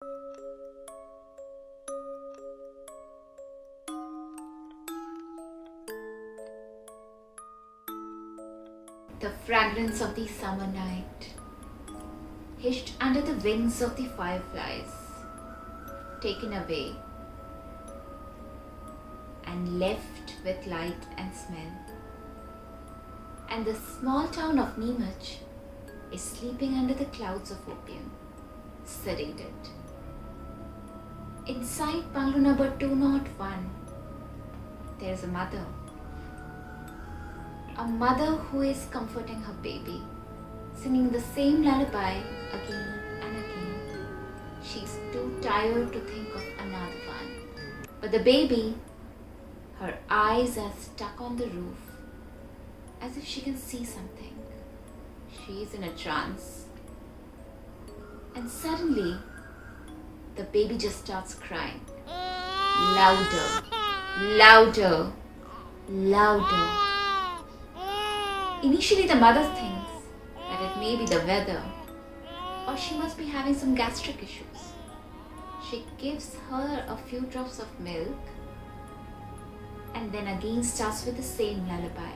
The fragrance of the summer night, hushed under the wings of the fireflies, taken away and left with light and smell. And the small town of Neemaj is sleeping under the clouds of opium, sedated. Inside bungalow number 201, there is a mother. A mother who is comforting her baby, singing the same lullaby again and again. She's too tired to think of another one. But the baby, her eyes are stuck on the roof, as if she can see something. She is in a trance. And suddenly, the baby just starts crying. Louder, louder, louder. Initially, the mother thinks that it may be the weather, or she must be having some gastric issues. She gives her a few drops of milk and then again starts with the same lullaby.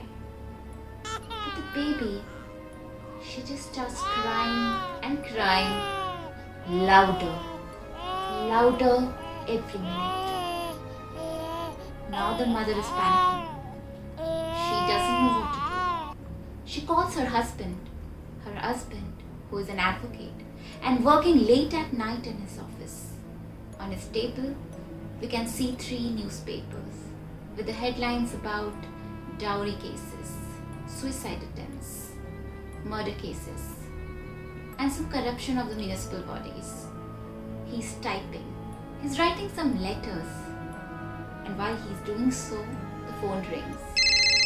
But the baby, she just starts crying and crying, louder, louder every minute. Now the mother is panicking. She doesn't know what to do. She calls her husband who is an advocate and working late at night in his office. On his table, we can see 3 newspapers with the headlines about dowry cases, suicide attempts, murder cases, and some corruption of the municipal bodies. He's typing. He's writing some letters. And while he's doing so, the phone rings.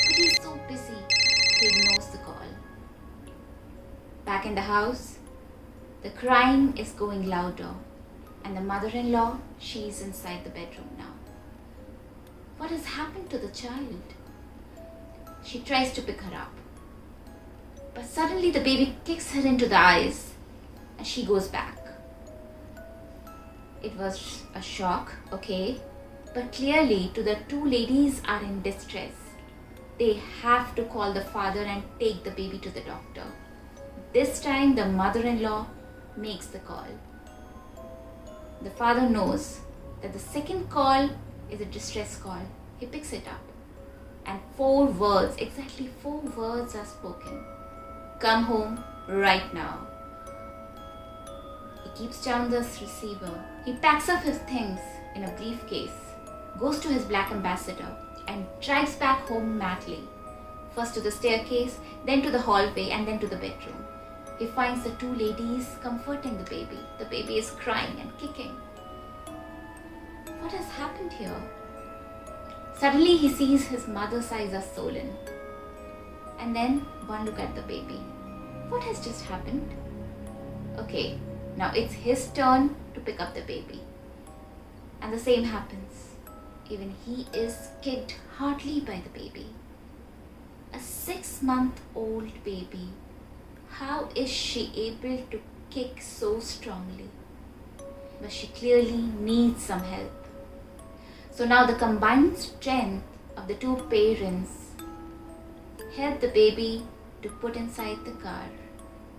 But he's so busy, he ignores the call. Back in the house, the crying is going louder. And the mother-in-law, she's inside the bedroom now. What has happened to the child? She tries to pick her up. But suddenly the baby kicks her into the eyes and she goes back. It was a shock, okay? But clearly to the 2 ladies are in distress. They have to call the father and take the baby to the doctor. This time the mother-in-law makes the call. The father knows that the second call is a distress call. He picks it up and 4 words, exactly 4 words are spoken. Come home right now. He keeps down the receiver. He packs up his things in a briefcase, goes to his black ambassador and drives back home madly. First to the staircase, then to the hallway and then to the bedroom. He finds the 2 ladies comforting the baby. The baby is crying and kicking. What has happened here? Suddenly he sees his mother's eyes are swollen. And then one look at the baby. What has just happened? Okay, now it's his turn to pick up the baby. And the same happens. Even he is kicked hardly by the baby. A 6-month-old baby. How is she able to kick so strongly? But she clearly needs some help. So now the combined strength of the 2 parents help the baby to put inside the car.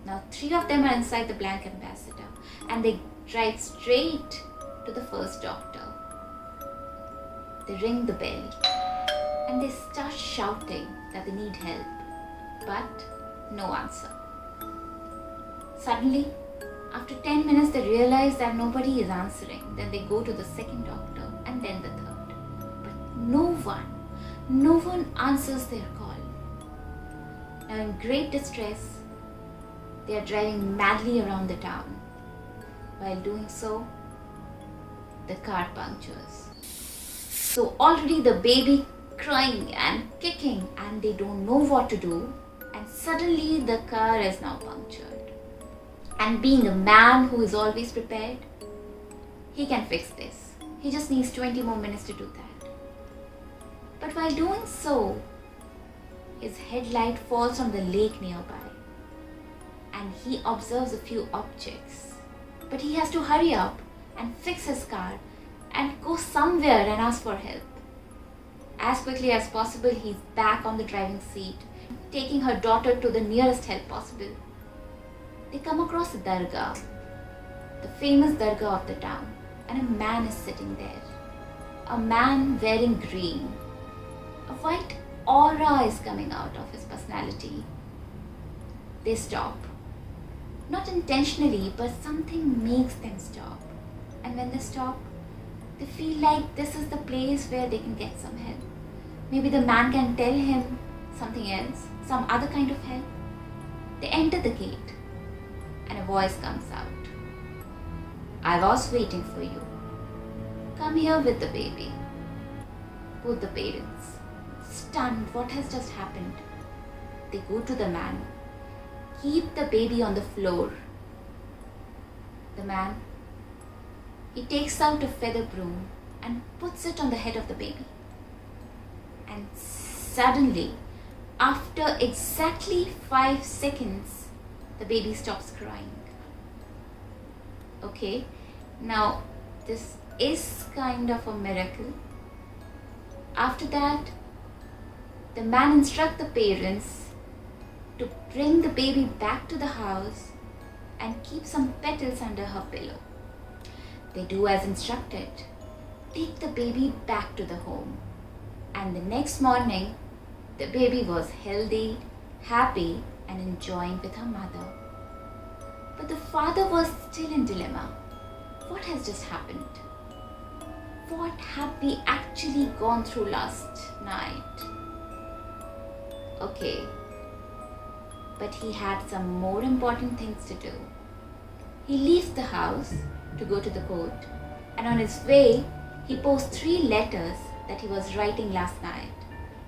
Now 3 of them are inside the black ambassador and they drive straight to the first doctor. They ring the bell and they start shouting that they need help, but no answer. Suddenly, after 10 minutes, they realize that nobody is answering. Then they go to the second doctor and then the third. But no one answers their call. Now in great distress, they are driving madly around the town. While doing so, the car punctures. So already the baby crying and kicking and they don't know what to do. And suddenly the car is now punctured. And being a man who is always prepared, he can fix this. He just needs 20 more minutes to do that. But while doing so, his headlight falls on the lake nearby and he observes a few objects. But he has to hurry up and fix his car and go somewhere and ask for help. As quickly as possible, he's back on the driving seat, taking her daughter to the nearest help possible. They come across a dargah, the famous dargah of the town, and a man is sitting there. A man wearing green. A white aura is coming out of his personality. They stop. Not intentionally, but something makes them stop. And when they stop, they feel like this is the place where they can get some help. Maybe the man can tell him something else, some other kind of help. They enter the gate and a voice comes out. I was waiting for you. Come here with the baby. Both the parents, stunned, what has just happened? They go to the man. Keep the baby on the floor. The man, he takes out a feather broom and puts it on the head of the baby. And suddenly, after exactly 5 seconds, the baby stops crying. Okay, now this is kind of a miracle. After that, the man instructs the parents to bring the baby back to the house and keep some petals under her pillow. They do as instructed. Take the baby back to the home. And the next morning, the baby was healthy, happy, and enjoying with her mother. But the father was still in dilemma. What has just happened? What have we actually gone through last night? Okay, but he had some more important things to do. He leaves the house to go to the court, and on his way, he posts 3 letters that he was writing last night.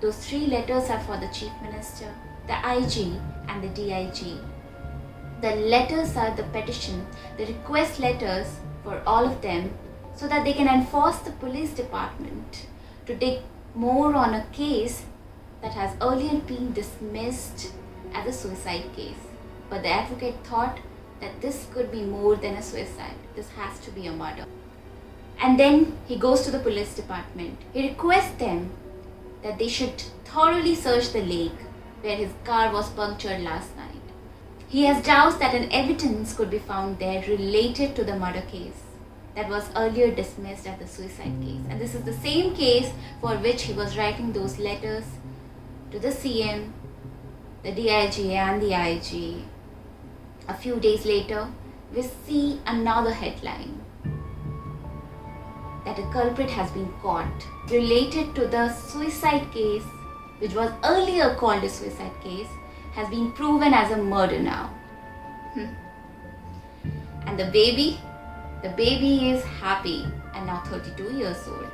Those 3 letters are for the Chief Minister, the IG, and the DIG. The letters are the petition, the request letters for all of them, so that they can enforce the police department to dig more on a case that has earlier been dismissed as a suicide case. But the advocate thought that this could be more than a suicide. This has to be a murder. And then he goes to the police department. He requests them that they should thoroughly search the lake where his car was punctured last night. He has doubts that an evidence could be found there related to the murder case that was earlier dismissed as the suicide case. And this is the same case for which he was writing those letters to the CM, the DIG, and the IG. A few days later, we see another headline that a culprit has been caught related to the suicide case, which was earlier called a suicide case, has been proven as a murder now. And the baby is happy and now 32 years old.